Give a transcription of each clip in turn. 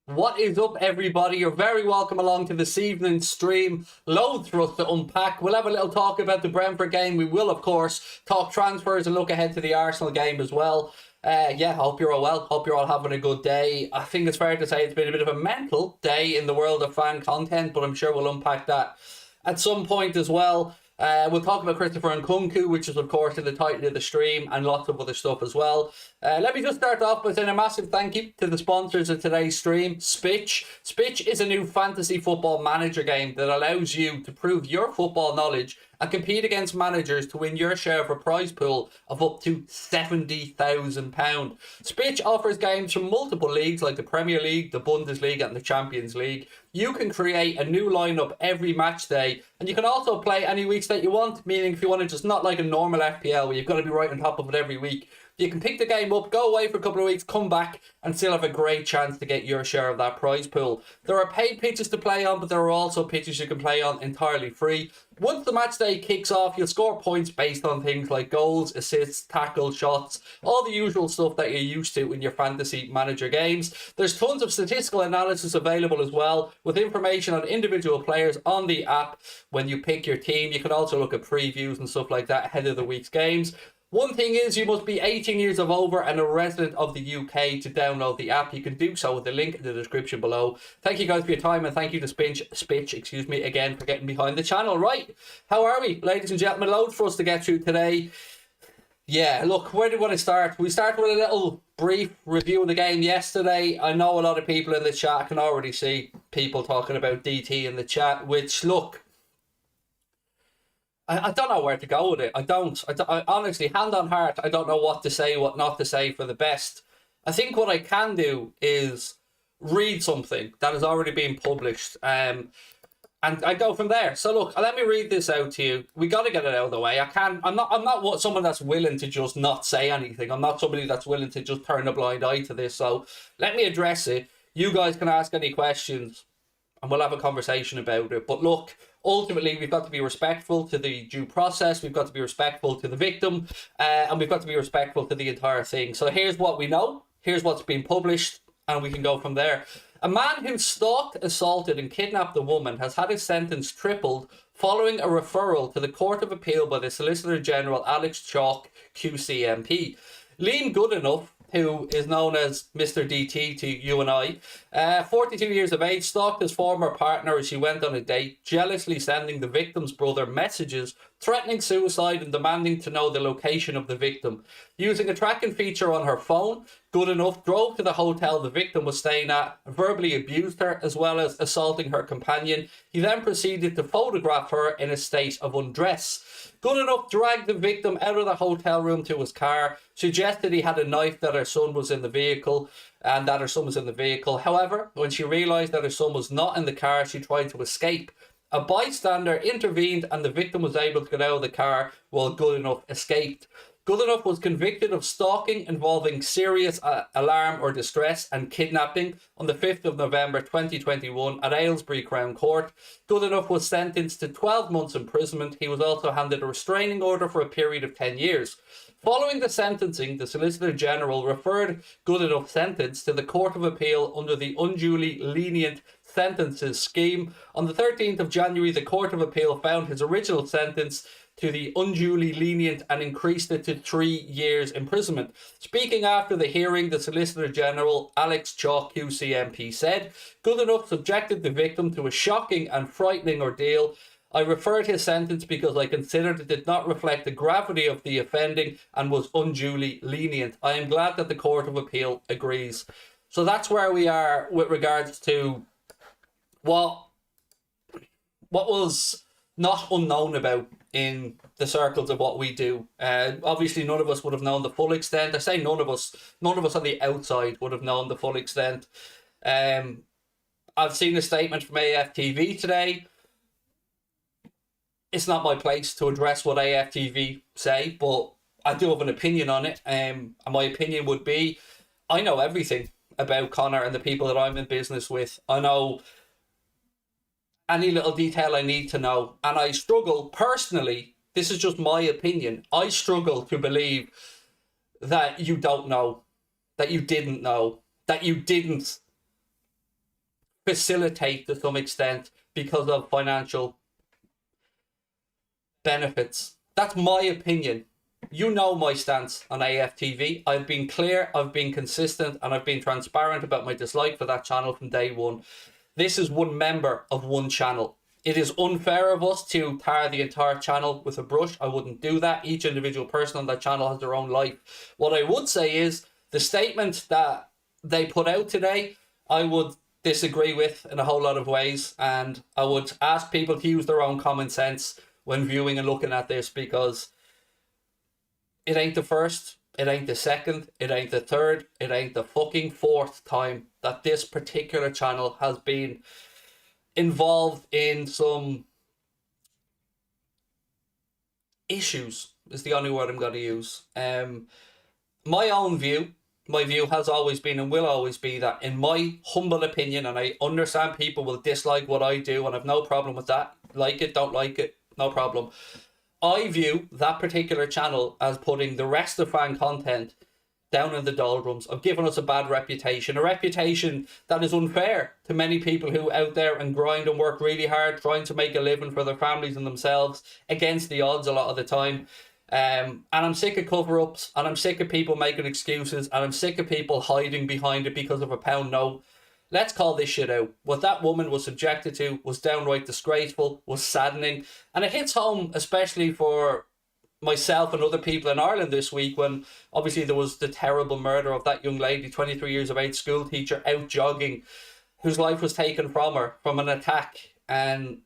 What is up, everybody? You're very welcome along to this evening's stream. Loads for us to unpack. We'll have a little talk about the Brentford game. We will, of course, talk transfers and look ahead to the Arsenal game as well. I hope you're all well. Hope you're all having a good day. I think it's fair to say it's been a bit of a mental day in the world of fan content, but I'm sure we'll unpack that at some point as well. We'll talk about Christopher Nkunku, which is, of course, in the title of the stream, and lots of other stuff as well. Let me just start off by saying a massive thank you to the sponsors of today's stream, Spitch. Spitch is a new fantasy football manager game that allows you to prove your football knowledge and compete against managers to win your share of a prize pool of up to £70,000. Spitch offers games from multiple leagues like the Premier League, the Bundesliga and the Champions League. You can create a new lineup every match day, and you can also play any weeks that you want, meaning if you want to just not like a normal FPL where you've got to be right on top of it every week. You can pick the game up, go away for a couple of weeks, come back, and still have a great chance to get your share of that prize pool. There are paid pitches to play on, but there are also pitches you can play on entirely free. Once the match day kicks off, you'll score points based on things like goals, assists, tackles, shots, all the usual stuff that you're used to in your fantasy manager games. There's tons of statistical analysis available as well, with information on individual players on the app when you pick your team. You can also look at previews and stuff like that ahead of the week's games. One thing is, you must be 18 years of over and a resident of the UK to download the app. You can do so with the link in the description below. Thank you guys for your time, and thank you to Spitch, again, for getting behind the channel. Right, how are we, ladies and gentlemen? Loads for us to get through today. Yeah, look, where do we want to start? We start with a little brief review of the game yesterday. I know a lot of people in the chat. I can already see people talking about DT in the chat, which, look, I don't know where to go with it. I honestly, hand on heart, I don't know what to say, what not to say for the best. I think what I can do is read something that has already been published, and I go from there. So look, let me read this out to you. We got to get it out of the way. I'm not someone that's willing to just not say anything. I'm not somebody that's willing to just turn a blind eye to this. So let me address it. You guys can ask any questions, and we'll have a conversation about it. But look, ultimately, we've got to be respectful to the due process. We've got to be respectful to the victim, and we've got to be respectful to the entire thing. So here's what we know. Here's what's been published, and we can go from there. A man who stalked, assaulted, and kidnapped a woman has had his sentence tripled following a referral to the Court of Appeal by the Solicitor General Alex Chalk, QCMP. Liam Goodenough, who is known as Mr. DT to you and I, 42 years of age, stalked his former partner as she went on a date, jealously sending the victim's brother messages threatening suicide and demanding to know the location of the victim. Using a tracking feature on her phone, Goodenough drove to the hotel the victim was staying at, verbally abused her, as well as assaulting her companion. He then proceeded to photograph her in a state of undress. Goodenough dragged the victim out of the hotel room to his car, suggested he had a knife, that her son was in the vehicle, However, when she realised that her son was not in the car, she tried to escape. A bystander intervened and the victim was able to get out of the car while Goodenough escaped. Goodenough was convicted of stalking involving serious alarm or distress and kidnapping on the 5th of November 2021 at Aylesbury Crown Court. Goodenough was sentenced to 12 months imprisonment. He was also handed a restraining order for a period of 10 years. Following the sentencing, the Solicitor General referred Goodenough's sentence to the Court of Appeal under the unduly lenient sentences scheme. On the 13th of January, the Court of Appeal found his original sentence to the unduly lenient and increased it to 3 years imprisonment. Speaking after the hearing, the Solicitor General, Alex Chalk, QCMP, said, Goodenough subjected the victim to a shocking and frightening ordeal. I referred his sentence because I considered it did not reflect the gravity of the offending and was unduly lenient. I am glad that the Court of Appeal agrees. So that's where we are with regards to what was not unknown about in the circles of what we do. Obviously, none of us would have known the full extent. I say none of us on the outside would have known the full extent. I've seen a statement from AFTV today. It's not my place to address what AFTV say, but I do have an opinion on it. And my opinion would be, I know everything about Connor and the people that I'm in business with. I know any little detail I need to know. And I struggle, personally, this is just my opinion, I struggle to believe that you don't know, that you didn't know, that you didn't facilitate to some extent because of financial benefits. That's my opinion. You know my stance on AFTV. I've been clear, I've been consistent, and I've been transparent about my dislike for that channel from day one. This is one member of one channel. It is unfair of us to tar the entire channel with a brush. I wouldn't do that. Each individual person on that channel has their own life. What I would say is the statement that they put out today, I would disagree with in a whole lot of ways, and I would ask people to use their own common sense when viewing and looking at this, because it ain't the first, it ain't the second, it ain't the third, it ain't the fucking fourth time that this particular channel has been involved in some issues, is the only word I'm going to use. My own view, my view has always been and will always be that, in my humble opinion, and I understand people will dislike what I do and I've no problem with that, like it, don't like it, no problem. I view that particular channel as putting the rest of fan content down in the doldrums, of giving us a bad reputation, a reputation that is unfair to many people who out there and grind and work really hard trying to make a living for their families and themselves against the odds a lot of the time. And I'm sick of cover-ups, and I'm sick of people making excuses, and I'm sick of people hiding behind it because of a pound note. Let's call this shit out. What that woman was subjected to was downright disgraceful, was saddening, and it hits home especially for myself and other people in Ireland this week, when obviously there was the terrible murder of that young lady, 23 years of age, school teacher, out jogging, whose life was taken from her from an attack. And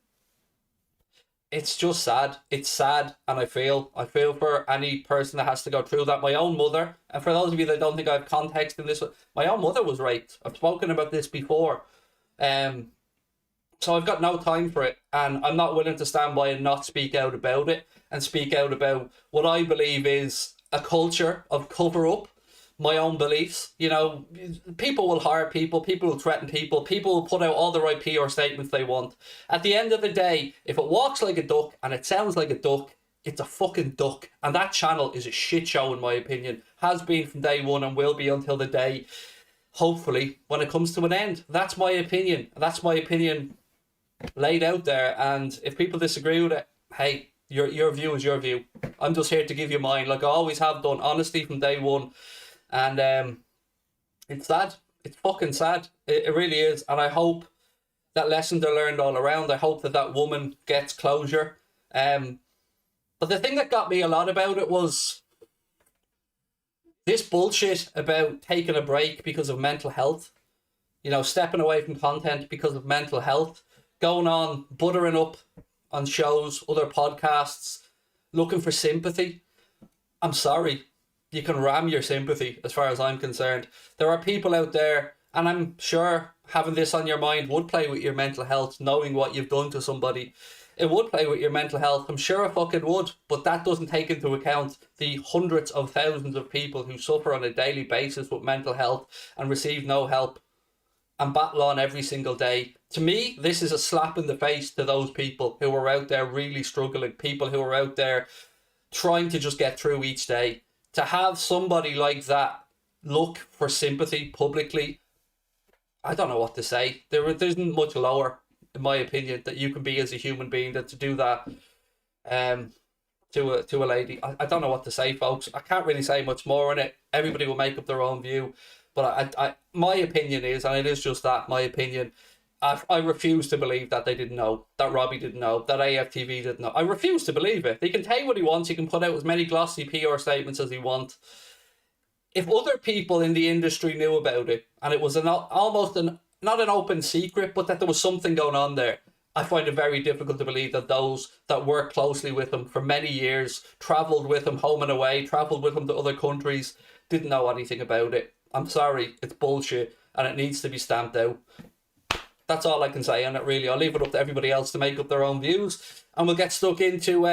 it's just sad. It's sad, and I feel for any person that has to go through that. My own mother, and for those of you that don't think I have context in this, my own mother was raped. I've spoken about this before. So I've got no time for it, and I'm not willing to stand by and not speak out about it, and speak out about what I believe is a culture of cover-up, my own beliefs. You know, people will hire people, people will threaten people, people will put out all the right PR statements they want. At the end of the day, if it walks like a duck and it sounds like a duck, it's a fucking duck. And that channel is a shit show, in my opinion. Has been from day one and will be until the day, hopefully, when it comes to an end. That's my opinion. That's my opinion laid out there. And if people disagree with it, hey, your view is your view. I'm just here to give you mine, like I always have done, honestly, from day one. And it's sad. It's fucking sad. It really is. And I hope that lessons are learned all around. I hope that that woman gets closure. But the thing that got me a lot about it was this bullshit about taking a break because of mental health. You know, stepping away from content because of mental health. Going on, buttering up on shows, other podcasts, looking for sympathy. I'm sorry. You can ram your sympathy, as far as I'm concerned. There are people out there, and I'm sure having this on your mind would play with your mental health, knowing what you've done to somebody. It would play with your mental health. I'm sure it fucking would, but that doesn't take into account the hundreds of thousands of people who suffer on a daily basis with mental health and receive no help and battle on every single day. To me, this is a slap in the face to those people who are out there really struggling, people who are out there trying to just get through each day. To have somebody like that look for sympathy publicly, I don't know what to say. There isn't much lower, in my opinion, that you can be as a human being than to do that to a lady. I don't know what to say, folks. I can't really say much more on it. Everybody will make up their own view. But I my opinion is, and it is just that, my opinion, I refuse to believe that they didn't know, that Robbie didn't know, that AFTV didn't know. I refuse to believe it. He can take what he wants. He can put out as many glossy PR statements as he wants. If other people in the industry knew about it, and it was not an open secret, but that there was something going on there, I find it very difficult to believe that those that worked closely with him for many years, travelled with him home and away, travelled with him to other countries, didn't know anything about it. I'm sorry, it's bullshit, and it needs to be stamped out. That's all I can say on it, really. I'll leave it up to everybody else to make up their own views, and we'll get stuck into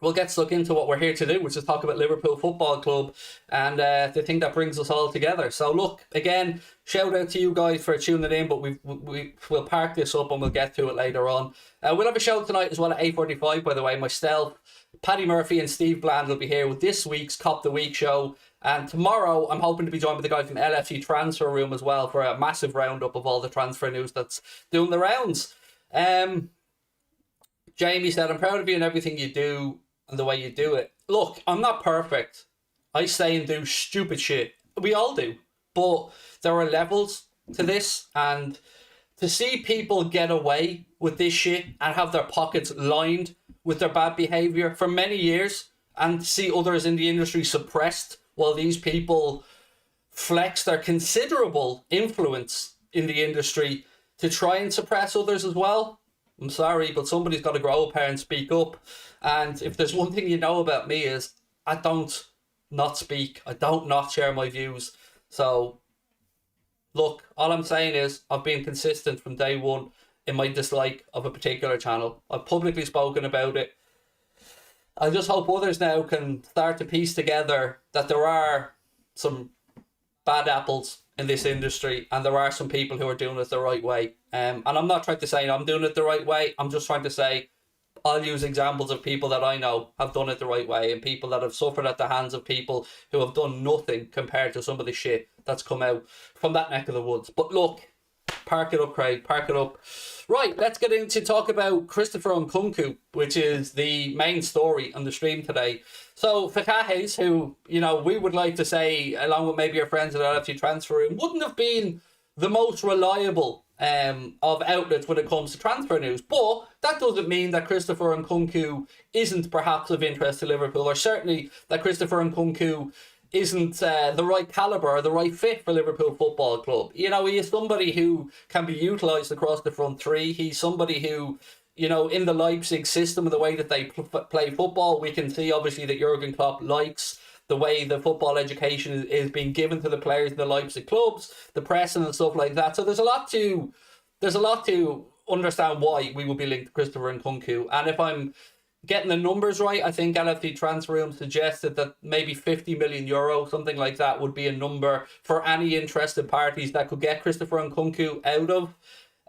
we'll get stuck into what we're here to do, which is talk about Liverpool Football Club and the thing that brings us all together. So look, again, shout out to you guys for tuning in, but we'll park this up and we'll get to it later on. We'll have a show tonight as well at 8:45, by the way. Myself, Paddy Murphy and Steve Bland will be here with this week's Cop the Week show. And tomorrow, I'm hoping to be joined with the guys from LFC Transfer Room as well for a massive roundup of all the transfer news that's doing the rounds. Jamie said, I'm proud of you and everything you do and the way you do it. Look, I'm not perfect. I say and do stupid shit. We all do. But there are levels to this, and to see people get away with this shit and have their pockets lined with their bad behaviour for many years, and see others in the industry suppressed while these people flex their considerable influence in the industry to try and suppress others as well. I'm sorry, but somebody's got to grow up here and speak up. And if there's one thing you know about me is I don't not speak. I don't not share my views. So, look, all I'm saying is I've been consistent from day one in my dislike of a particular channel. I've publicly spoken about it. I just hope others now can start to piece together that there are some bad apples in this industry and there are some people who are doing it the right way. And I'm not trying to say I'm doing it the right way. I'm just trying to say I'll use examples of people that I know have done it the right way and people that have suffered at the hands of people who have done nothing compared to some of the shit that's come out from that neck of the woods. But look, park it up, Craig, park it up. Right, let's get into talk about Christopher Nkunku, which is the main story on the stream today. So Fakahes, who, you know, we would like to say, along with maybe our friends at LFC Transfer Room, wouldn't have been the most reliable of outlets when it comes to transfer news. But that doesn't mean that Christopher Nkunku isn't perhaps of interest to Liverpool, or certainly that Christopher Nkunku isn't the right calibre or the right fit for Liverpool Football Club. You know, he is somebody who can be utilised across the front three. He's somebody who, you know, in the Leipzig system, the way that they play football, we can see obviously that Jurgen Klopp likes the way the football education is being given to the players in the Leipzig clubs, the pressing and stuff like that. So there's a lot to understand why we will be linked to Christopher Nkunku. And if I'm getting the numbers right, I think LFC Transfer Room suggested that maybe 50 million euro, something like that, would be a number for any interested parties that could get Christopher Nkunku out of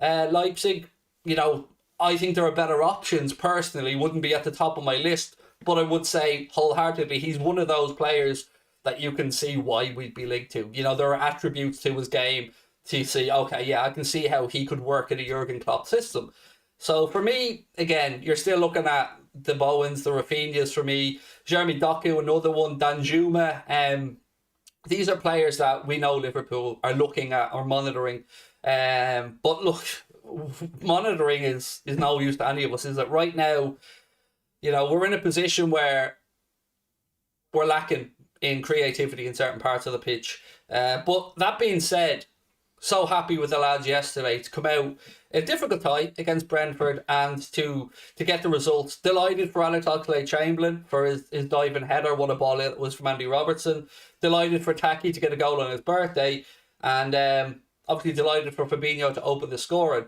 Leipzig. You know, I think there are better options personally, wouldn't be at the top of my list, but I would say wholeheartedly he's one of those players that you can see why we'd be linked to. You know, there are attributes to his game to see, okay, yeah, I can see how he could work in a Jurgen Klopp system. So for me, again, you're still looking at the Bowens, the Rafinhas for me, Jeremy Doku, another one, Danjuma. These are players that we know Liverpool are looking at or monitoring. But look, monitoring is no use to any of us, is it? Right now, you know, we're in a position where we're lacking in creativity in certain parts of the pitch. But that being said, so happy with the lads yesterday to come out in a difficult tie against Brentford and to get the results. Delighted for Alex Oxlade-Chamberlain for his diving header. What a ball it was from Andy Robertson. Delighted for Taki to get a goal on his birthday. And obviously delighted for Fabinho to open the scoring.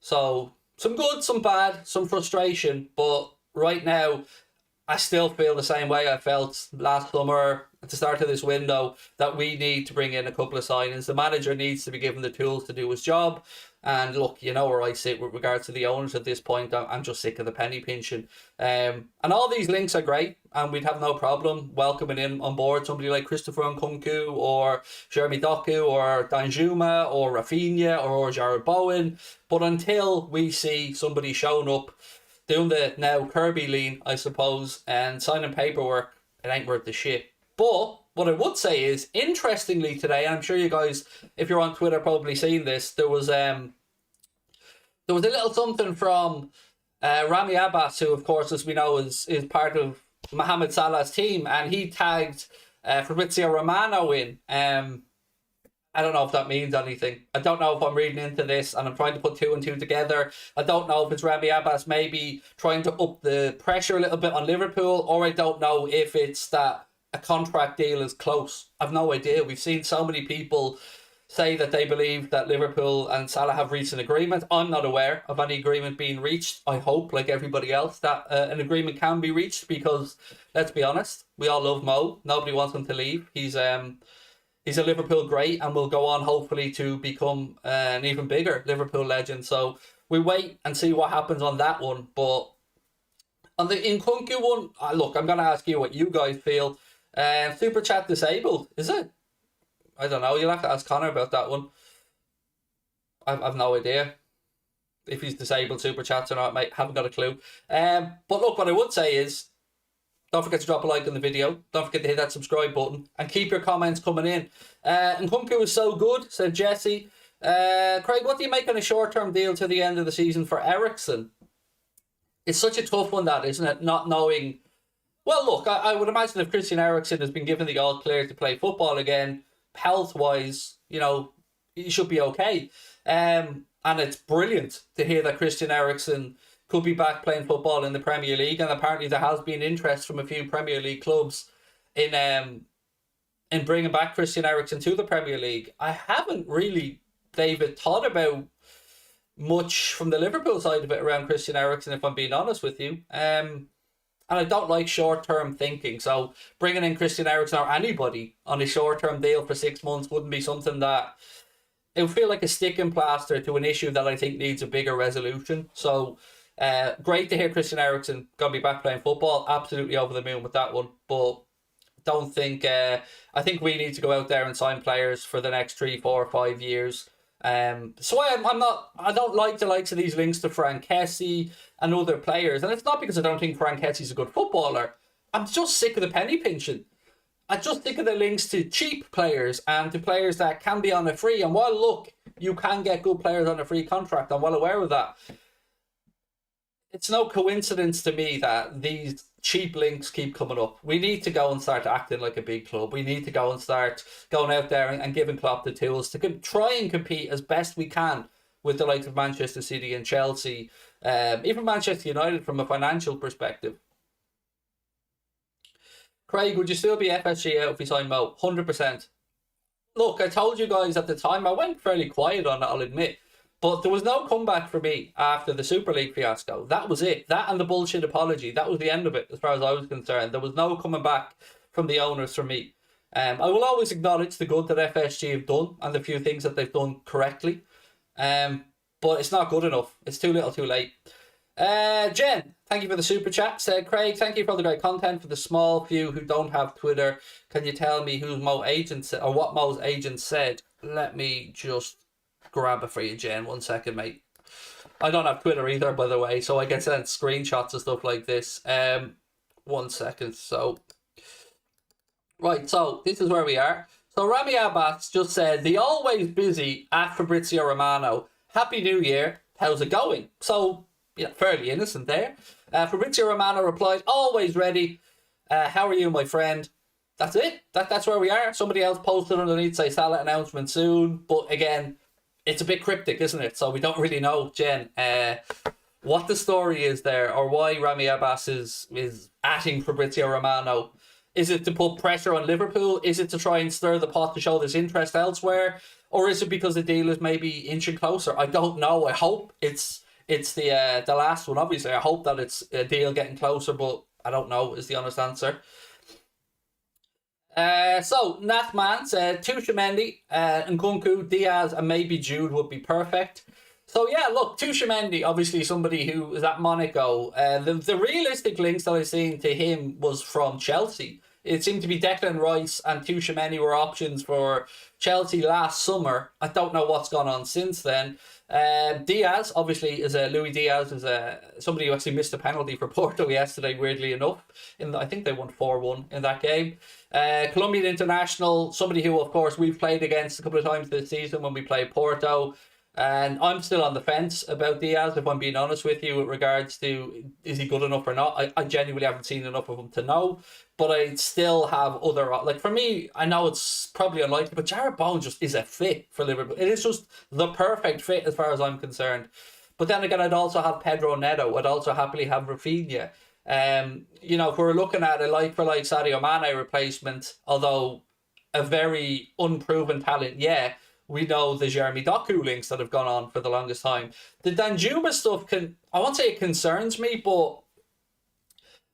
So some good, some bad, some frustration. But right now, I still feel the same way I felt last summer at the start of this window, that we need to bring in a couple of signings. The manager needs to be given the tools to do his job. And look, you know where I sit with regards to the owners at this point. I'm just sick of the penny pinching. And all these links are great, and we'd have no problem welcoming in on board somebody like Christopher Nkunku or Jeremy Doku or Danjuma or Rafinha or Jared Bowen. But until we see somebody showing up, doing the now Kirby lean, I suppose, and signing paperwork, it ain't worth the shit. But what I would say is, interestingly today, and I'm sure you guys, if you're on Twitter, probably seen this, there was a little something from Rami Abbas, who of course, as we know, is part of Mohamed Salah's team, and he tagged Fabrizio Romano in. I don't know if that means anything. I don't know if I'm reading into this and I'm trying to put two and two together. I don't know if it's Rami Abbas maybe trying to up the pressure a little bit on Liverpool, or I don't know if it's that a contract deal is close. I've no idea. We've seen so many people say that they believe that Liverpool and Salah have reached an agreement. I'm not aware of any agreement being reached. I hope, like everybody else, that an agreement can be reached because, let's be honest, we all love Mo. Nobody wants him to leave. He's a Liverpool great and will go on hopefully to become an even bigger Liverpool legend. So we wait and see what happens on that one. But on the Nkunku one, look, I'm going to ask you what you guys feel. Super chat disabled, is it? I don't know. You'll have to ask Connor about that one. I've no idea if he's disabled super chats or not, mate. Haven't got a clue. But look, what I would say is, don't forget to drop a like on the video. Don't forget to hit that subscribe button and keep your comments coming in. Nkunku is so good, said Jesse. Craig, what do you make on a short-term deal to the end of the season for Eriksen? It's such a tough one, that, isn't it? Not knowing. Well, look, I would imagine if Christian Eriksen has been given the all clear to play football again, health-wise, you know, he should be okay. And it's brilliant to hear that Christian Eriksen could be back playing football in the Premier League, and apparently there has been interest from a few Premier League clubs in bringing back Christian Eriksen to the Premier League. I haven't really, David, thought about much from the Liverpool side of it around Christian Eriksen, if I'm being honest with you. And I don't like short-term thinking, so bringing in Christian Eriksen or anybody on a short-term deal for 6 months wouldn't be something that... It would feel like a sticking plaster to an issue that I think needs a bigger resolution. So, great to hear Christian Eriksen going to be back playing football. Absolutely over the moon with that one. But don't think... I think we need to go out there and sign players for the next 3, 4, 5 years. So I don't like the likes of these links to Frank Kessie and other players, and it's not because I don't think Frank Kessie's a good footballer. I'm just sick of the penny pinching. I'm just sick of the links to cheap players and to players that can be on a free. And while look, you can get good players on a free contract, I'm well aware of that. It's no coincidence to me that these cheap links keep coming up. We need to go and start acting like a big club. We need to go and start going out there and giving Klopp the tools to try and compete as best we can with the likes of Manchester City and Chelsea, even Manchester United from a financial perspective. Craig, would you still be FSG out if we sign Mo? 100%. Look, I told you guys at the time, I went fairly quiet on it, I'll admit. But there was no comeback for me after the Super League fiasco. That was it. That and the bullshit apology. That was the end of it, as far as I was concerned. There was no coming back from the owners for me. I will always acknowledge the good that FSG have done and the few things that they've done correctly. But it's not good enough. It's too little, too late. Jen, thank you for the super chat. Said, Craig, thank you for the great content. For the small few who don't have Twitter, can you tell me who Mo agent said, or what Mo's agent said? Let me just grab it for you, Jen. 1 second, mate. I don't have Twitter either, by the way, so I get sent screenshots and stuff like this. 1 second. So, right, so this is where we are. So Rami Abbas just said, the always busy at Fabrizio Romano. Happy New Year. How's it going? So, yeah, fairly innocent there. Fabrizio Romano replied, always ready. How are you, my friend? That's it. That's where we are. Somebody else posted underneath, say Salah announcement soon. But again, it's a bit cryptic, isn't it? So we don't really know, Jen, what the story is there, or why Rami Abbas is atting Fabrizio Romano. Is it to put pressure on Liverpool? Is it to try and stir the pot to show there's interest elsewhere? Or is it because the deal is maybe inching closer? I don't know. I hope it's the last one, obviously. I hope that it's a deal getting closer, but I don't know is the honest answer. So, Nathman said, Tuchel, Nkunku, Diaz, and maybe Jude would be perfect. So, yeah, look, Tuchel, obviously somebody who is at Monaco. The realistic links that I've seen to him was from Chelsea. It seemed to be Declan Rice and Tuchel were options for Chelsea last summer. I don't know what's gone on since then. Diaz, obviously, Luis Diaz is somebody who actually missed a penalty for Porto yesterday, weirdly enough. I think they won 4-1 in that game. Colombian international, somebody who, of course, we've played against a couple of times this season when we played Porto. And I'm still on the fence about Diaz, if I'm being honest with you, with regards to is he good enough or not. I genuinely haven't seen enough of him to know. But I still have other... Like, for me, I know it's probably unlikely, but Jarrett Bowen just is a fit for Liverpool. It is just the perfect fit as far as I'm concerned. But then again, I'd also have Pedro Neto. I'd also happily have Rafinha. If we're looking at a like-for-like Sadio Mane replacement, although a very unproven talent, yeah, We know the Jeremy Doku links that have gone on for the longest time. The Danjuma stuff I won't say it concerns me, but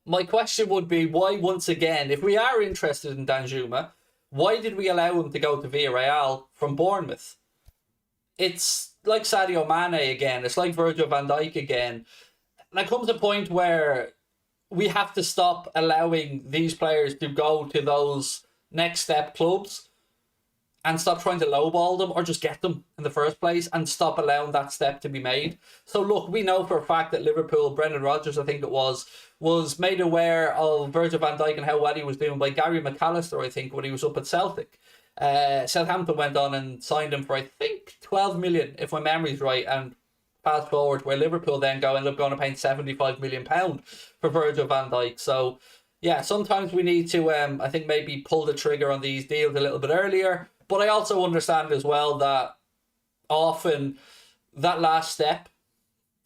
my question would be why, once again, if we are interested in Danjuma, why did we allow him to go to Villarreal from Bournemouth? It's like Sadio Mane again. It's like Virgil Van Dijk again. And there comes a point where we have to stop allowing these players to go to those next step clubs and stop trying to lowball them or just get them in the first place and stop allowing that step to be made. So look, we know for a fact that Liverpool, Brendan Rodgers, I think it was made aware of Virgil van Dijk and how well he was doing by Gary McAllister, I think, when he was up at Celtic. Southampton went on and signed him for, I think, 12 million, if my memory's right, and fast forward where Liverpool then end up going to pay £75 million for Virgil van Dijk. So yeah, sometimes we need to, I think, maybe pull the trigger on these deals a little bit earlier. But I also understand as well that often that last step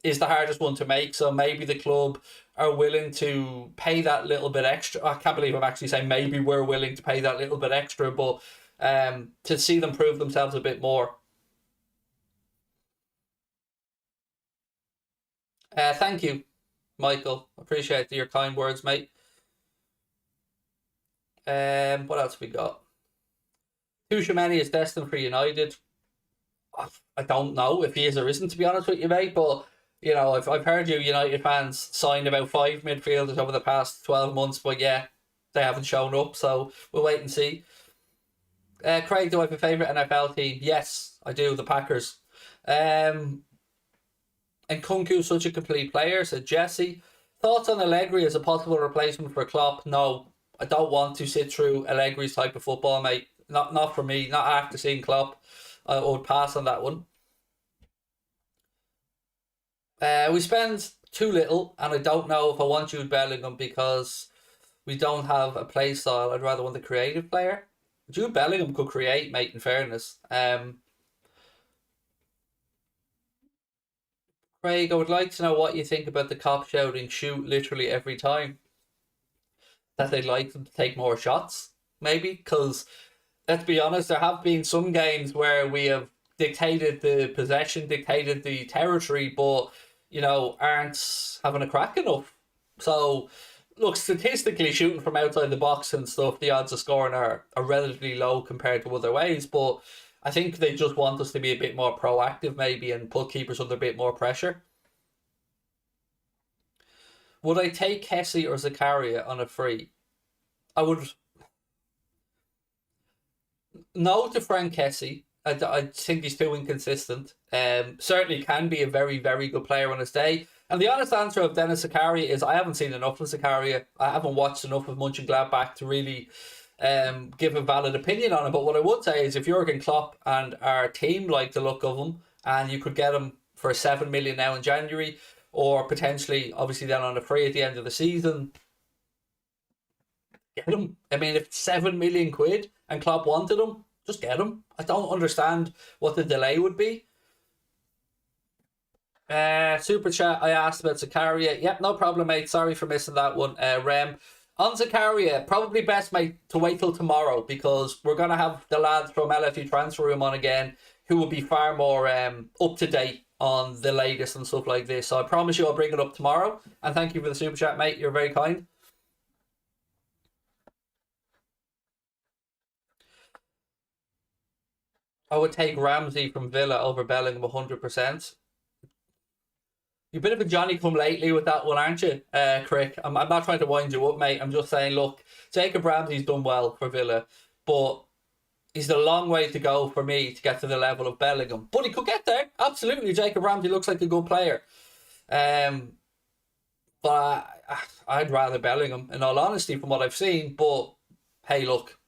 is the hardest one to make. So maybe the club are willing to pay that little bit extra. I can't believe I'm actually saying maybe we're willing to pay that little bit extra, but to see them prove themselves a bit more. Thank you, Michael. Appreciate your kind words, mate. What else we got? Mane is destined for United. I don't know if he is or isn't, to be honest with you, mate. But you know, I've heard you United fans signed about 5 midfielders over the past 12 months, but yeah, they haven't shown up. So we'll wait and see. Craig, do I have a favourite NFL team? Yes, I do. The Packers. And Nkunku, such a complete player, said Jesse. Thoughts on Allegri as a possible replacement for Klopp? No, I don't want to sit through Allegri's type of football, mate. Not for me. Not after seeing Klopp. I would pass on that one. We spend too little, and I don't know if I want Jude Bellingham because we don't have a play style. I'd rather want the creative player. Jude Bellingham could create, mate, in fairness. Craig, I would like to know what you think about the cop shouting shoot literally every time. That they'd like them to take more shots, maybe? Because, let's be honest, there have been some games where we have dictated the possession, dictated the territory, but, you know, aren't having a crack enough. So, look, statistically, shooting from outside the box and stuff, the odds of scoring are relatively low compared to other ways, but I think they just want us to be a bit more proactive, maybe, and put keepers under a bit more pressure. Would I take Kessie or Zakaria on a free? I would. No to Frank Kessie. I think he's too inconsistent. Certainly can be a very, very good player on his day. And the honest answer of Dennis Zakaria is I haven't seen enough of Zakaria. I haven't watched enough of Mönchengladbach to really give a valid opinion on him. But what I would say is if Jurgen Klopp and our team like the look of him, and you could get him for 7 million now in January, or potentially, obviously, then on a free at the end of the season, get him. I mean, if it's 7 million quid and Klopp wanted him, just get him. I don't understand what the delay would be. Super chat, I asked about Zakaria. Yep, no problem, mate. Sorry for missing that one. Rem. On Zakaria, probably best, mate, to wait till tomorrow because we're going to have the lads from LFC Transfer Room on again who will be far more up to date on the latest and stuff like this. So I promise you I'll bring it up tomorrow. And thank you for the super chat, mate. You're very kind. I would take Ramsey from Villa over Bellingham 100%. You're a bit of a Johnny come lately with that one, aren't you, Crick? I'm not trying to wind you up, mate. I'm just saying, look, Jacob Ramsey's done well for Villa, but he's a long way to go for me to get to the level of Bellingham. But he could get there. Absolutely. Jacob Ramsey looks like a good player. But I'd rather Bellingham, in all honesty, from what I've seen. But, hey, look,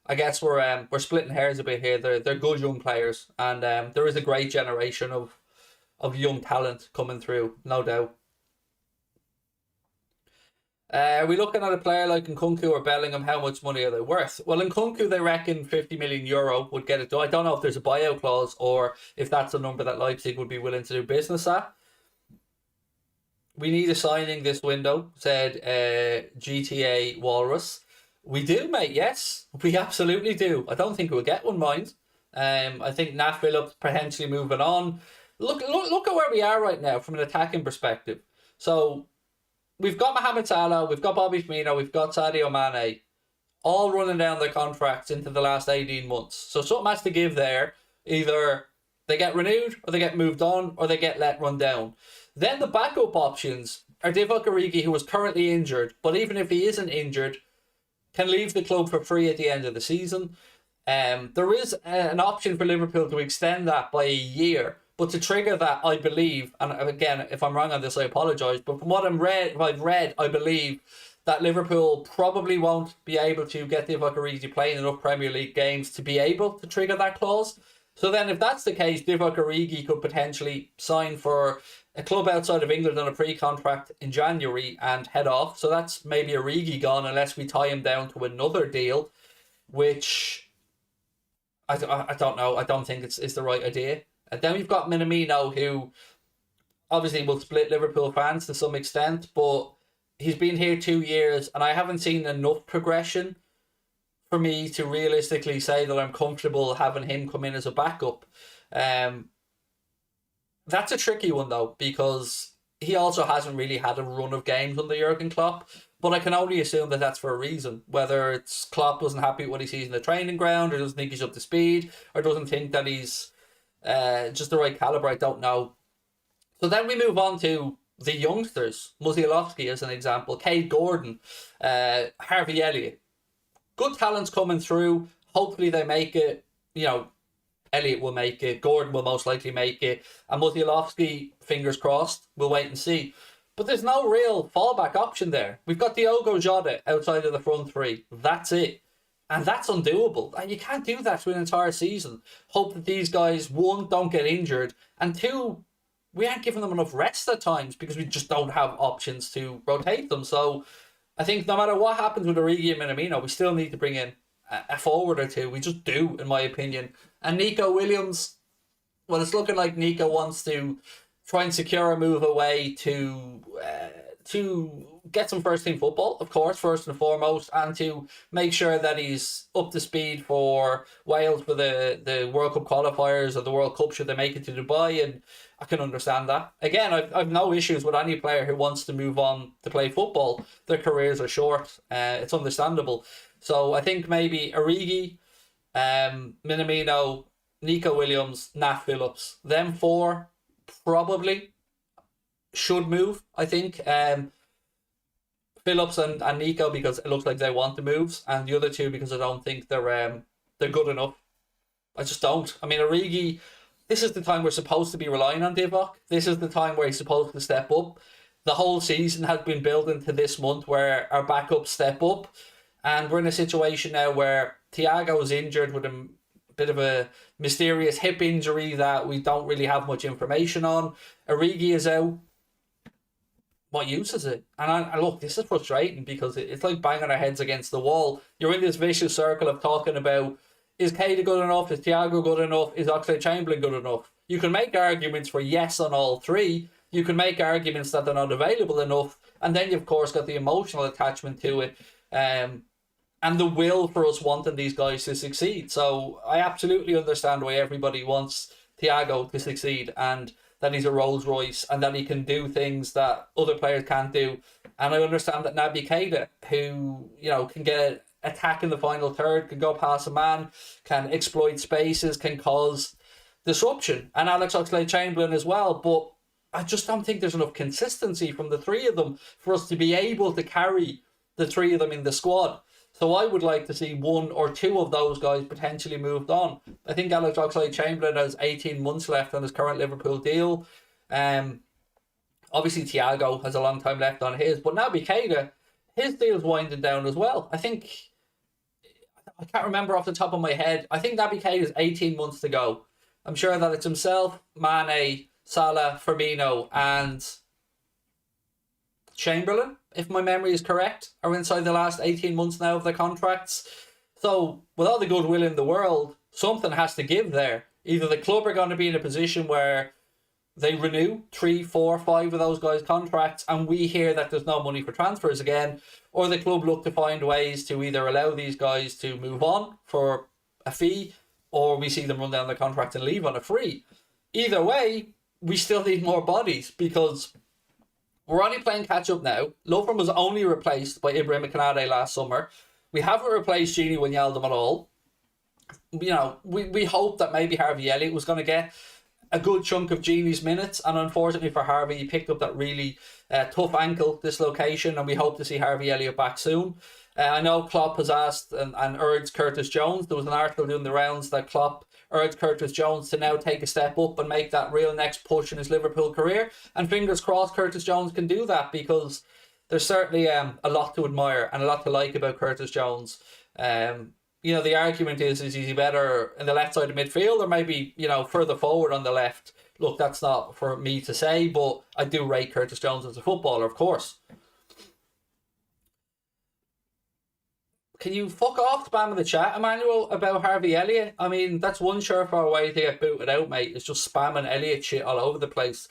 I guess we're splitting hairs a bit here. They're good young players, and there is a great generation of young talent coming through, no doubt. Are we looking at a player like Nkunku or Bellingham? How much money are they worth? Well, Nkunku, they reckon €50 million would get it done. I don't know if there's a buyout clause or if that's a number that Leipzig would be willing to do business at. We need a signing this window, said GTA Walrus. We do, mate, yes. We absolutely do. I don't think we'll get one, mind. I think Nat Phillips potentially moving on. Look at where we are right now from an attacking perspective. So we've got Mohamed Salah, we've got Bobby Firmino, we've got Sadio Mane, all running down their contracts into the last 18 months. So something has to give there. Either they get renewed, or they get moved on, or they get let run down. Then the backup options are Divock Origi, who is currently injured, but even if he isn't injured, can leave the club for free at the end of the season. There is an option for Liverpool to extend that by a year, but to trigger that, I believe, and again, if I'm wrong on this, I apologise, but from what I've read, I believe that Liverpool probably won't be able to get Divock Origi playing enough Premier League games to be able to trigger that clause. So then if that's the case, Divock Origi could potentially sign for a club outside of England on a pre-contract in January and head off. So that's maybe Origi gone unless we tie him down to another deal, which I don't know. I don't think it's the right idea. And then we've got Minamino, who obviously will split Liverpool fans to some extent, but he's been here 2 years and I haven't seen enough progression for me to realistically say that I'm comfortable having him come in as a backup. That's a tricky one though, because he also hasn't really had a run of games under Jurgen Klopp, but I can only assume that that's for a reason. Whether it's Klopp wasn't happy with what he sees in the training ground, or doesn't think he's up to speed, or doesn't think that he's just the right calibre, I don't know. So then we move on to the youngsters. Musialowski as an example, Cade Gordon, Harvey Elliott. Good talents coming through. Hopefully they make it. Elliott will make it. Gordon will most likely make it. And Musialowski, fingers crossed, we'll wait and see. But there's no real fallback option there. We've got Diogo Jota outside of the front three. That's it. And that's undoable. And you can't do that for an entire season. Hope that these guys, one, don't get injured, and two, we aren't giving them enough rest at times because we just don't have options to rotate them. So I think no matter what happens with Origi and Minamino, we still need to bring in a forward or two. We just do, in my opinion. And Nico Williams, well, it's looking like Nico wants to try and secure a move away to get some first team football, of course, first and foremost, and to make sure that he's up to speed for Wales for the World Cup qualifiers or the World Cup should they make it to Dubai. And I can understand that. Again, I've no issues with any player who wants to move on to play football. Their careers are short. It's understandable. So I think maybe Origi, Minamino, Nico Williams, Nat Phillips, them four probably should move, I think. Phillips and Nico because it looks like they want the moves, and the other two because I don't think they're good enough. I just don't. I mean, Origi, this is the time we're supposed to be relying on Divock. This is the time where he's supposed to step up. The whole season has been building to this month where our backups step up, and we're in a situation now where Thiago is injured with a bit of a mysterious hip injury that we don't really have much information on. Origi is out. What use is it? And I look, this is frustrating because it's like banging our heads against the wall. You're in this vicious circle of talking about, is Keita good enough? Is Thiago good enough? Is Oxlade-Chamberlain good enough? You can make arguments for yes on all three. You can make arguments that they're not available enough. And then you've, of course, got the emotional attachment to it. And the will for us wanting these guys to succeed. So I absolutely understand why everybody wants Thiago to succeed and that he's a Rolls Royce and that he can do things that other players can't do. And I understand that Naby Keita, who, can get an attack in the final third, can go past a man, can exploit spaces, can cause disruption. And Alex Oxlade-Chamberlain as well. But I just don't think there's enough consistency from the three of them for us to be able to carry the three of them in the squad. So I would like to see one or two of those guys potentially moved on. I think Alex Oxlade-Chamberlain has 18 months left on his current Liverpool deal. Obviously, Thiago has a long time left on his. But Naby Keita, his deal's winding down as well. I can't remember off the top of my head. I think Naby Keita has 18 months to go. I'm sure that it's himself, Mane, Salah, Firmino, and Chamberlain, if my memory is correct, are inside the last 18 months now of their contracts. So with all the goodwill in the world, something has to give there. Either the club are going to be in a position where they renew 3, 4, 5 of those guys' contracts and we hear that there's no money for transfers again, or the club look to find ways to either allow these guys to move on for a fee or we see them run down their contract and leave on a free. Either way, we still need more bodies because we're only playing catch up now. Lovren was only replaced by Ibrahim Kanade last summer. We haven't replaced Gini Wijnaldum at all. You know, we hope that maybe Harvey Elliott was going to get a good chunk of Gini's minutes, and unfortunately for Harvey, he picked up that really tough ankle dislocation, and we hope to see Harvey Elliott back soon. I know Klopp has asked and urged Curtis Jones. There was an article doing the rounds that Klopp urged Curtis Jones to now take a step up and make that real next push in his Liverpool career. And fingers crossed Curtis Jones can do that, because there's certainly a lot to admire and a lot to like about Curtis Jones. You know, the argument is he better in the left side of midfield or maybe, you know, further forward on the left? Look, that's not for me to say, but I do rate Curtis Jones as a footballer, of course. Can you fuck off spamming the chat, Emmanuel, about Harvey Elliott? I mean, that's one surefire way to get booted out, mate. It's just spamming Elliott shit all over the place.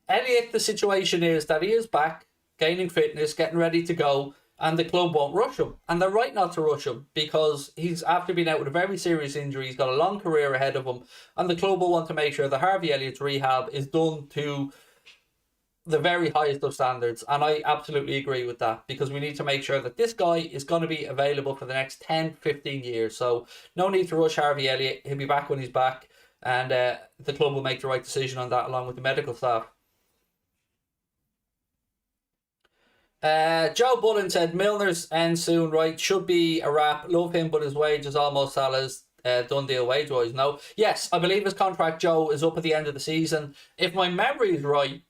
Elliott, the situation is that he is back, gaining fitness, getting ready to go, and the club won't rush him. And they're right not to rush him, because he's, after being out with a very serious injury, he's got a long career ahead of him, and the club will want to make sure that Harvey Elliott's rehab is done to the very highest of standards. And I absolutely agree with that, because we need to make sure that this guy is going to be available for the next 10, 15 years. So no need to rush Harvey Elliott. He'll be back when he's back, and the club will make the right decision on that along with the medical staff. Joe Bullen said Milner's end soon, right? Should be a wrap. Love him, but his wage is almost Salah's. Done deal wage wise. No, yes, I believe his contract, Joe, is up at the end of the season. If my memory is right,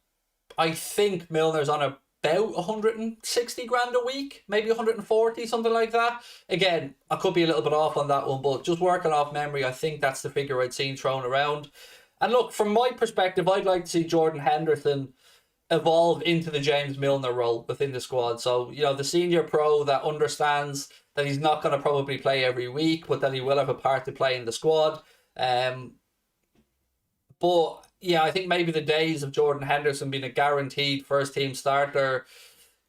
I think Milner's on about 160 grand a week, maybe 140, something like that. Again, I could be a little bit off on that one, but just working off memory, I think that's the figure I'd seen thrown around. And look, from my perspective, I'd like to see Jordan Henderson evolve into the James Milner role within the squad. So, you know, the senior pro that understands that he's not going to probably play every week, but that he will have a part to play in the squad. But yeah, I think maybe the days of Jordan Henderson being a guaranteed first team starter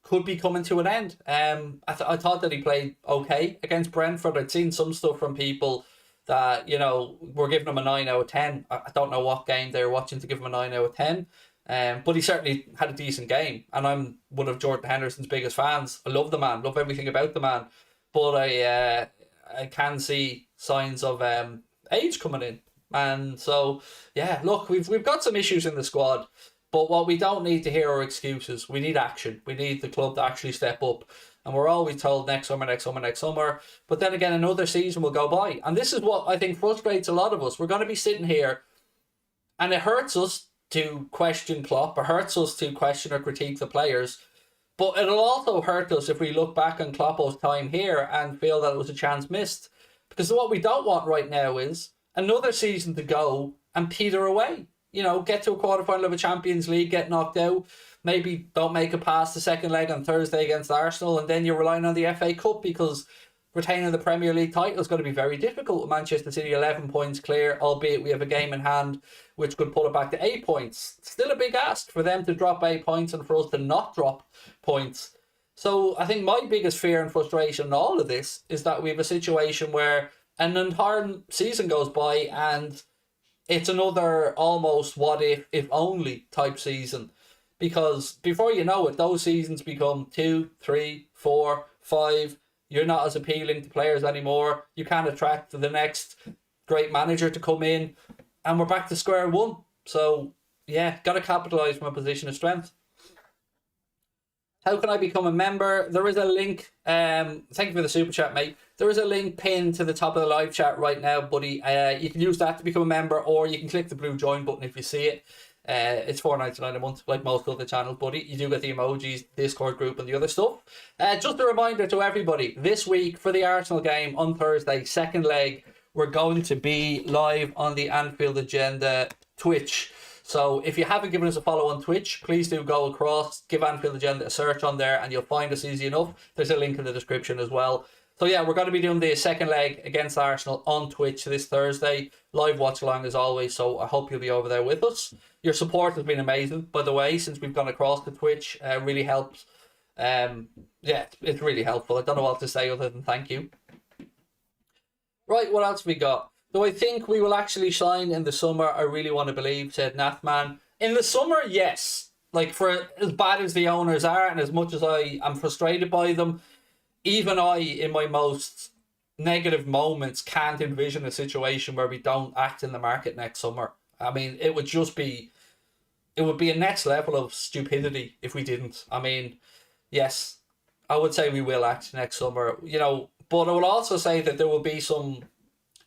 could be coming to an end. I thought that he played okay against Brentford. I'd seen some stuff from people that, you know, were giving him a 9 out of 10. I don't know what game they were watching to give him a 9 out of 10. But he certainly had a decent game, and I'm one of Jordan Henderson's biggest fans. I love the man, love everything about the man, but I can see signs of age coming in, and so yeah, look, we've got some issues in the squad, but what we don't need to hear are excuses. We need action. We need the club to actually step up, and we're always told next summer, but then again, another season will go by, and this is what I think frustrates a lot of us. We're going to be sitting here, and it hurts us to question Klopp, or hurts us to question or critique the players, but it'll also hurt us if we look back on Klopp's time here and feel that it was a chance missed, because what we don't want right now is another season to go and peter away. You know, get to a quarterfinal of a Champions League, get knocked out, maybe don't make it past the second leg on Thursday against Arsenal, and then you're relying on the FA Cup, because retaining the Premier League title is going to be very difficult with Manchester City 11 points clear, albeit we have a game in hand which could pull it back to 8 points. Still a big ask for them to drop 8 points and for us to not drop points. So I think my biggest fear and frustration in all of this is that we have a situation where an entire season goes by and it's another almost what if only type season. Because before you know it, those seasons become 2, 3, 4, 5. You're not as appealing to players anymore. You can't attract the next great manager to come in. And we're back to square one. So, yeah, got to capitalise from a position of strength. How can I become a member? There is a link. Thank you for the super chat, mate. There is a link pinned to the top of the live chat right now, buddy. You can use that to become a member, or you can click the blue join button if you see it. It's $4.99 a month, like most other channels, buddy. You do get the emojis, Discord group, and the other stuff. Just a reminder to everybody, this week for the Arsenal game on Thursday, second leg, we're going to be live on the Anfield Agenda Twitch. So if you haven't given us a follow on Twitch, please do go across, give Anfield Agenda a search on there, and you'll find us easy enough. There's a link in the description as well. So yeah, we're going to be doing the second leg against Arsenal on Twitch this Thursday. Live watch along as always, so I hope you'll be over there with us. Your support has been amazing, by the way, since we've gone across to Twitch. Really helps. Yeah, it's really helpful. I don't know what to say other than thank you. Right, what else we got? Do I think we will actually shine in the summer? I really want to believe, said Nathman. In the summer, yes. Like, for as bad as the owners are and as much as I am frustrated by them, even I, in my most negative moments, can't envision a situation where we don't act in the market next summer. I mean, it would be a next level of stupidity if we didn't. I mean, yes, I would say we will act next summer, but I will also say that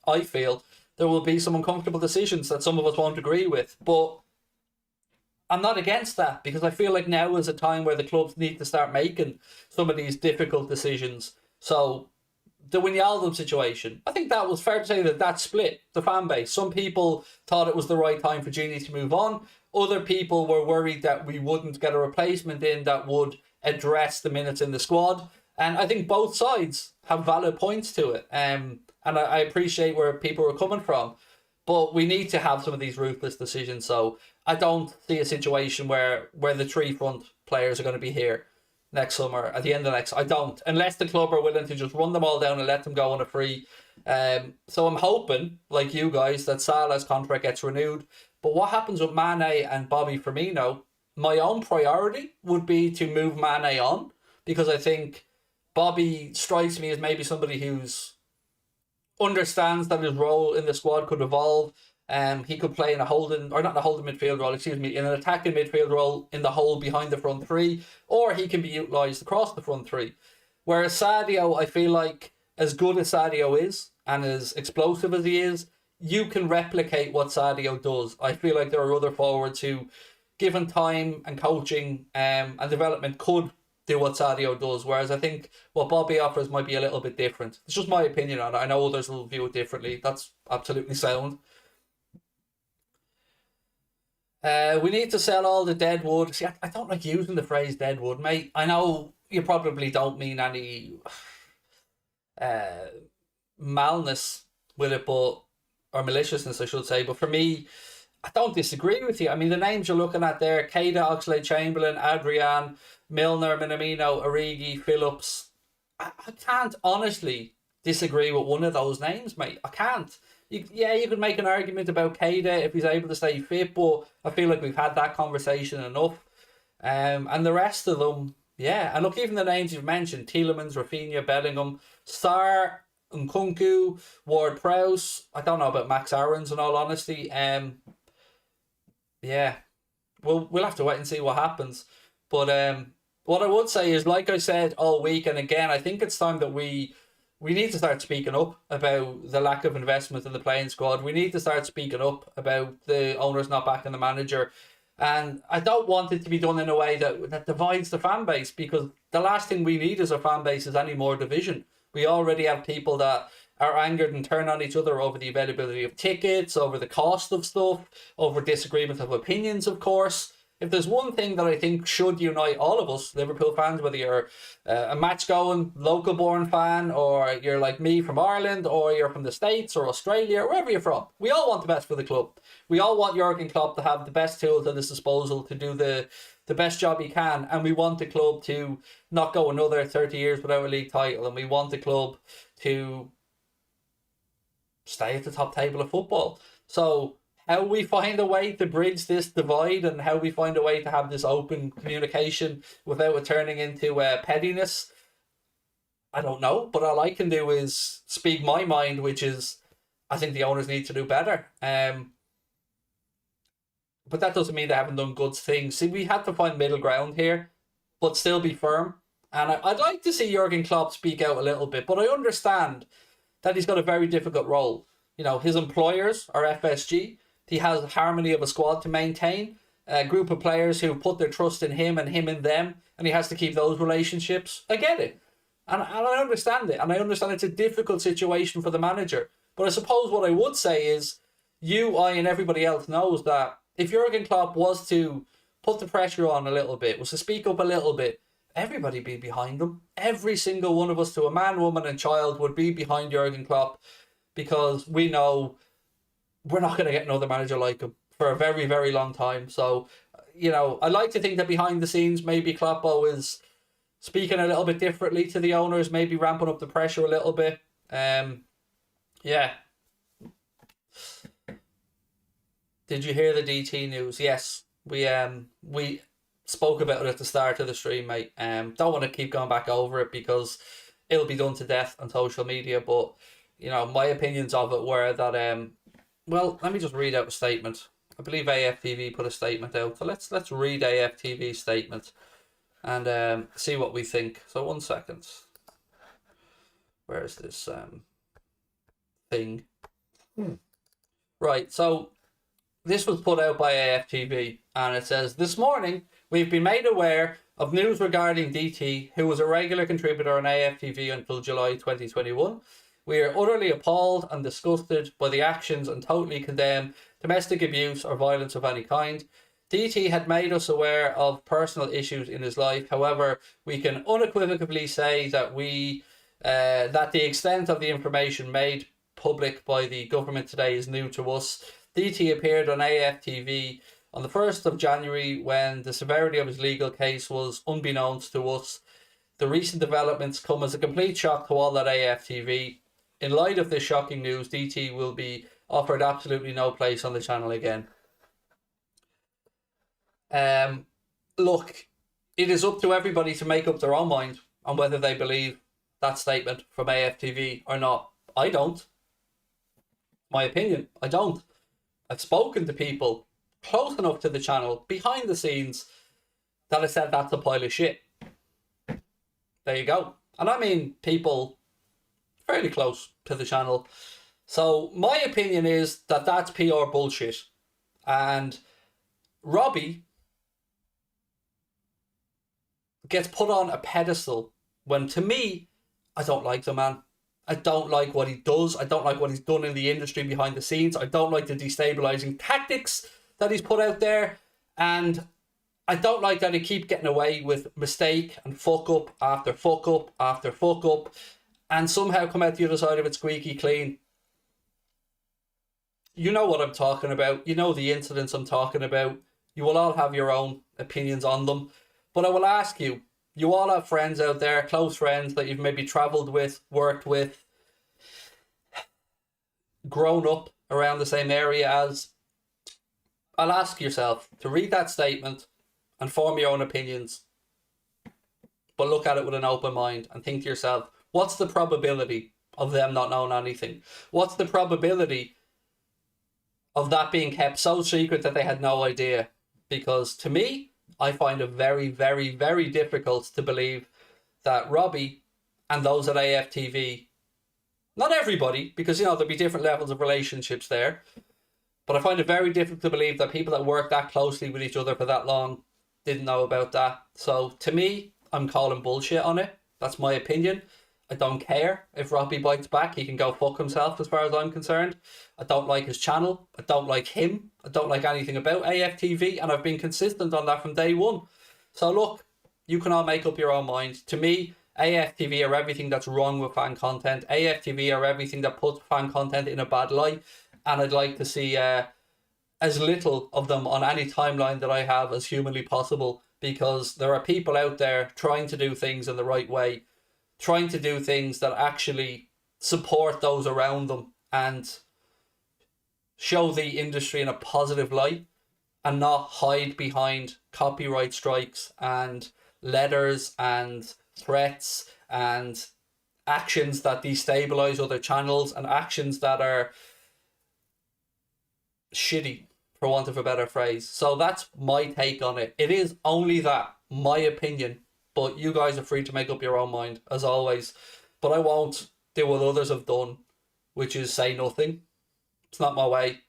I feel there will be some uncomfortable decisions that some of us won't agree with, but I'm not against that, because I feel like now is a time where the clubs need to start making some of these difficult decisions. So the Wijnaldum situation, I think that was fair to say that split the fan base. Some people thought it was the right time for Genie to move on. Other people were worried that we wouldn't get a replacement in that would address the minutes in the squad. And I think both sides have valid points to it. And I appreciate where people are coming from. But we need to have some of these ruthless decisions. So I don't see a situation where the three front players are going to be here next summer, at the end of next. I don't. Unless the club are willing to just run them all down and let them go on a free. So I'm hoping, like you guys, that Salah's contract gets renewed. But what happens with Mane and Bobby Firmino, my own priority would be to move Mane on, because I think Bobby strikes me as maybe somebody who's understands that his role in the squad could evolve. He could play in a Houlden, or not in a Houlden midfield role, in an attacking midfield role in the hole behind the front three, or he can be utilised across the front three. Whereas Sadio, I feel like, as good as Sadio is, and as explosive as he is, you can replicate what Sadio does. I feel like there are other forwards who, given time and coaching and development, could do what Sadio does, whereas I think what Bobby offers might be a little bit different. It's just my opinion on it. I know others will view it differently. That's absolutely sound. We need to sell all the dead wood. See, I don't like using the phrase dead wood, mate. I know you probably don't mean any malness with it, or maliciousness, I should say. But for me, I don't disagree with you. I mean, the names you're looking at there: Keita, Oxlade-Chamberlain, Adrian, Milner, Minamino, Origi, Phillips. I can't honestly disagree with one of those names, mate. I can't. You could make an argument about Keita if he's able to stay fit, but I feel like we've had that conversation enough. And the rest of them, yeah. And look, even the names you've mentioned: Tielemans, Rafinha, Bellingham, Sarr, Nkunku, Ward-Prowse. I don't know about Max Aarons, in all honesty. Yeah, we'll have to wait and see what happens. But what I would say is, like I said all week, and again, I think it's time that we need to start speaking up about the lack of investment in the playing squad. We need to start speaking up about the owners not backing the manager. And I don't want it to be done in a way that divides the fan base, because the last thing we need as a fan base is any more division. We already have people that are angered and turn on each other over the availability of tickets, over the cost of stuff, over disagreement of opinions, of course. If there's one thing that I think should unite all of us, Liverpool fans, whether you're a match-going, local-born fan, or you're like me from Ireland, or you're from the States or Australia, wherever you're from, we all want the best for the club. We all want Jurgen Klopp to have the best tools at his disposal to do the best job he can, and we want the club to not go another 30 years without a league title, and we want the club to stay at the top table of football. So how we find a way to bridge this divide, and how we find a way to have this open communication without it turning into pettiness, I don't know. But all I can do is speak my mind, which is, I think the owners need to do better. But that doesn't mean they haven't done good things. See, we had to find middle ground here, but still be firm. And I'd like to see Jurgen Klopp speak out a little bit, but I understand that he's got a very difficult role. His employers are FSG. He has harmony of a squad to maintain, a group of players who put their trust in him and him in them, and he has to keep those relationships. I get it. And I understand it. And I understand it's a difficult situation for the manager. But I suppose what I would say is, you, I, and everybody else knows that if Jurgen Klopp was to put the pressure on a little bit, was to speak up a little bit, everybody be behind him. Every single one of us, to a man, woman, and child, would be behind Jurgen Klopp, because we know we're not going to get another manager like him for a very, very long time. So, I like to think that behind the scenes, maybe Kloppo is speaking a little bit differently to the owners, maybe ramping up the pressure a little bit. Yeah. Did you hear the DT news? Yes, we spoke about it at the start of the stream, mate. Don't want to keep going back over it because it'll be done to death on social media. But my opinions of it were that well, let me just read out a statement. I believe AFTV put a statement out, so let's read AFTV's statement and see what we think. So 1 second. Where is this thing? Right, so this was put out by AFTV, and it says, "This morning, we've been made aware of news regarding DT, who was a regular contributor on AFTV until July 2021. We are utterly appalled and disgusted by the actions and totally condemn domestic abuse or violence of any kind. DT had made us aware of personal issues in his life. However, we can unequivocally say that that the extent of the information made public by the government today is new to us. DT appeared on AFTV on the 1st of January when the severity of his legal case was unbeknownst to us. The recent developments come as a complete shock to all at AFTV. In light of this shocking news, DT will be offered absolutely no place on the channel again." Look, it is up to everybody to make up their own mind on whether they believe that statement from AFTV or not. I don't. My opinion, I don't. I've spoken to people close enough to the channel, behind the scenes, that I said that's a pile of shit. There you go. And I mean people fairly close to the channel. So my opinion is that that's PR bullshit. And Robbie gets put on a pedestal when, to me, I don't like the man. I don't like what he does. I don't like what he's done in the industry behind the scenes. I don't like the destabilising tactics that he's put out there. And I don't like that he keep getting away with mistake and fuck up after fuck up after fuck up and somehow come out the other side of it squeaky clean. You know what I'm talking about. You know the incidents I'm talking about. You will all have your own opinions on them. But I will ask you, you all have friends out there, close friends that you've maybe travelled with, worked with, grown up around the same area as. I'll ask yourself to read that statement and form your own opinions. But look at it with an open mind and think to yourself, what's the probability of them not knowing anything? What's the probability of that being kept so secret that they had no idea? Because to me, I find it very, very, very difficult to believe that Robbie and those at AFTV, not everybody, because, there'll be different levels of relationships there, but I find it very difficult to believe that people that work that closely with each other for that long didn't know about that. So to me, I'm calling bullshit on it. That's my opinion. I don't care if Robbie bites back. He can go fuck himself as far as I'm concerned. I don't like his channel. I don't like him. I don't like anything about AFTV, and I've been consistent on that from day one. So look, you can all make up your own mind. To me, AFTV are everything that's wrong with fan content. AFTV are everything that puts fan content in a bad light, and I'd like to see as little of them on any timeline that I have as humanly possible, because there are people out there trying to do things in the right way, trying to do things that actually support those around them and show the industry in a positive light and not hide behind copyright strikes and letters and threats and actions that destabilize other channels and actions that are shitty, for want of a better phrase. So that's my take on it. It is only that, my opinion. But you guys are free to make up your own mind, as always. But I won't do what others have done, which is say nothing. It's not my way.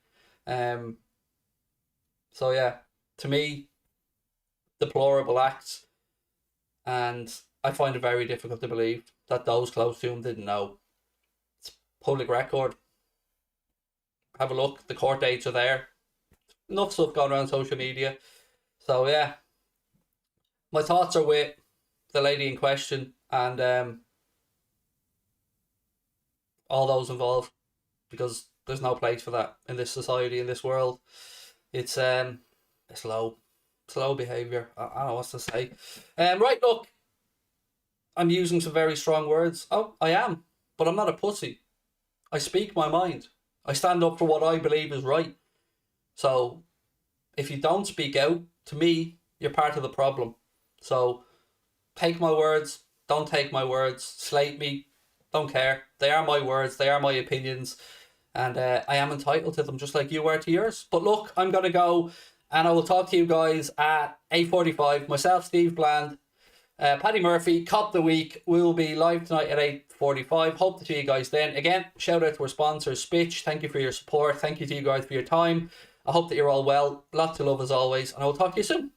So yeah, to me, deplorable acts. And I find it very difficult to believe that those close to him didn't know. It's public record. Have a look. The court dates are there. Enough stuff going around social media. So yeah, my thoughts are with the lady in question and all those involved, because there's no place for that in this society, in this world. It's low behaviour. I don't know what to say. Right, look, I'm using some very strong words. Oh, I am, but I'm not a pussy. I speak my mind. I stand up for what I believe is right. So if you don't speak out, to me, you're part of the problem. So take my words, don't take my words, slate me, don't care. They are my words, they are my opinions, and I am entitled to them just like you are to yours. But look, I'm going to go, and I will talk to you guys at 8:45. Myself, Steve Bland, Paddy Murphy, Cop the Week, will be live tonight at 8:45. Hope to see you guys then. Again, shout out to our sponsors, Spitch. Thank you for your support. Thank you to you guys for your time. I hope that you're all well. Lots of love as always, and I will talk to you soon.